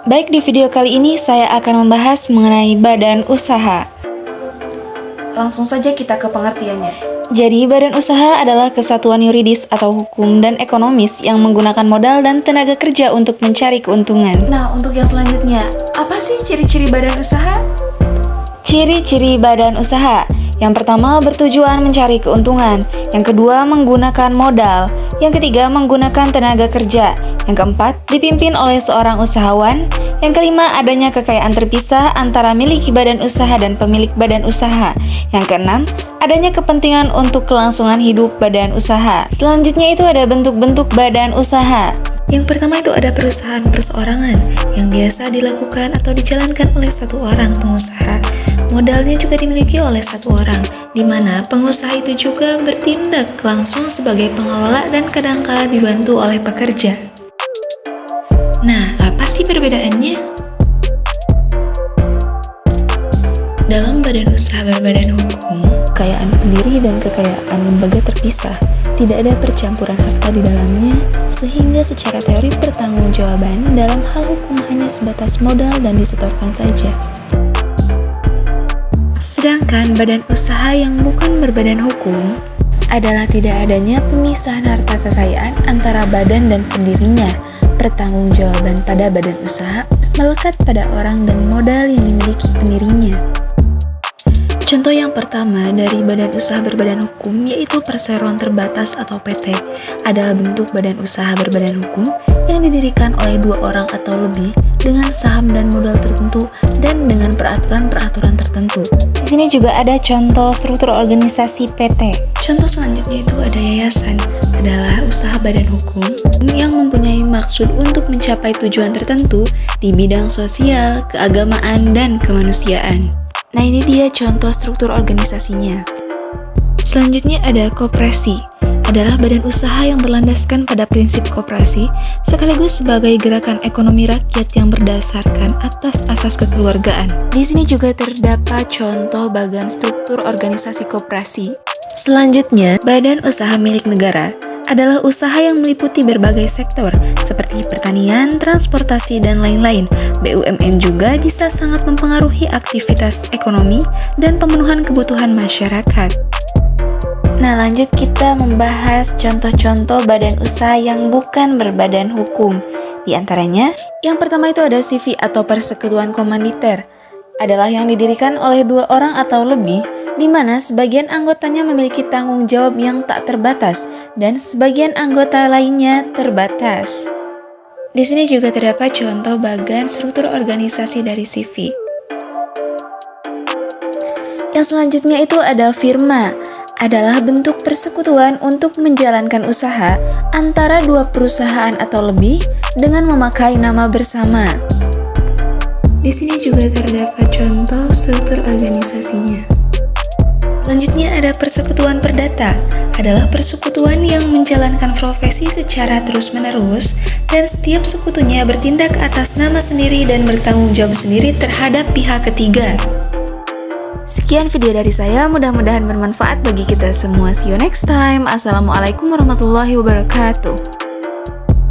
Baik, di video kali ini saya akan membahas mengenai badan usaha. Langsung saja kita ke pengertiannya. Jadi, badan usaha adalah kesatuan yuridis atau hukum dan ekonomis yang menggunakan modal dan tenaga kerja untuk mencari keuntungan. Nah, untuk yang selanjutnya, apa sih ciri-ciri badan usaha? Ciri-ciri badan usaha. Yang pertama, bertujuan mencari keuntungan. Yang kedua, menggunakan modal. Yang ketiga, menggunakan tenaga kerja. Yang keempat, dipimpin oleh seorang usahawan. Yang kelima, adanya kekayaan terpisah antara miliki badan usaha dan pemilik badan usaha. Yang keenam, adanya kepentingan untuk kelangsungan hidup badan usaha. Selanjutnya itu ada bentuk-bentuk badan usaha. Yang pertama itu ada perusahaan perseorangan yang biasa dilakukan atau dijalankan oleh satu orang pengusaha. Modalnya juga dimiliki oleh satu orang, di mana pengusaha itu juga bertindak langsung sebagai pengelola dan kadangkala dibantu oleh pekerja. Nah, apa sih perbedaannya? Dalam badan usaha berbadan hukum, kekayaan pendiri dan kekayaan lembaga terpisah. Tidak ada percampuran harta di dalamnya, sehingga secara teori pertanggungjawaban dalam hal hukum hanya sebatas modal dan disetorkan saja. Sedangkan badan usaha yang bukan berbadan hukum adalah tidak adanya pemisahan harta kekayaan antara badan dan pendirinya. Pertanggungjawaban pada badan usaha melekat pada orang dan modal yang dimiliki pendirinya. Contoh yang pertama dari badan usaha berbadan hukum yaitu perseroan terbatas atau PT adalah bentuk badan usaha berbadan hukum yang didirikan oleh dua orang atau lebih dengan saham dan modal tertentu dan dengan peraturan-peraturan tertentu. Di sini juga ada contoh struktur organisasi PT. Contoh selanjutnya itu ada yayasan, adalah usaha badan hukum yang mempunyai maksud untuk mencapai tujuan tertentu di bidang sosial, keagamaan, dan kemanusiaan. Nah, ini dia contoh struktur organisasinya. Selanjutnya ada koperasi, adalah badan usaha yang berlandaskan pada prinsip koperasi sekaligus sebagai gerakan ekonomi rakyat yang berdasarkan atas asas kekeluargaan. Di sini juga terdapat contoh bagan struktur organisasi koperasi. Selanjutnya, badan usaha milik negara adalah usaha yang meliputi berbagai sektor seperti pertanian, transportasi, dan lain-lain. BUMN juga bisa sangat mempengaruhi aktivitas ekonomi dan pemenuhan kebutuhan masyarakat. Nah, lanjut kita membahas contoh-contoh badan usaha yang bukan berbadan hukum. Di antaranya, yang pertama itu ada CV atau persekutuan komanditer, adalah yang didirikan oleh dua orang atau lebih, di mana sebagian anggotanya memiliki tanggung jawab yang tak terbatas dan sebagian anggota lainnya terbatas. Di sini juga terdapat contoh bagan struktur organisasi dari CV. Yang selanjutnya itu ada firma, adalah bentuk persekutuan untuk menjalankan usaha antara dua perusahaan atau lebih dengan memakai nama bersama. Di sini juga terdapat contoh struktur organisasinya. Selanjutnya ada persekutuan perdata, adalah persekutuan yang menjalankan profesi secara terus-menerus dan setiap sekutunya bertindak atas nama sendiri dan bertanggung jawab sendiri terhadap pihak ketiga. Sekian video dari saya, mudah-mudahan bermanfaat bagi kita semua. See you next time. Assalamualaikum warahmatullahi wabarakatuh.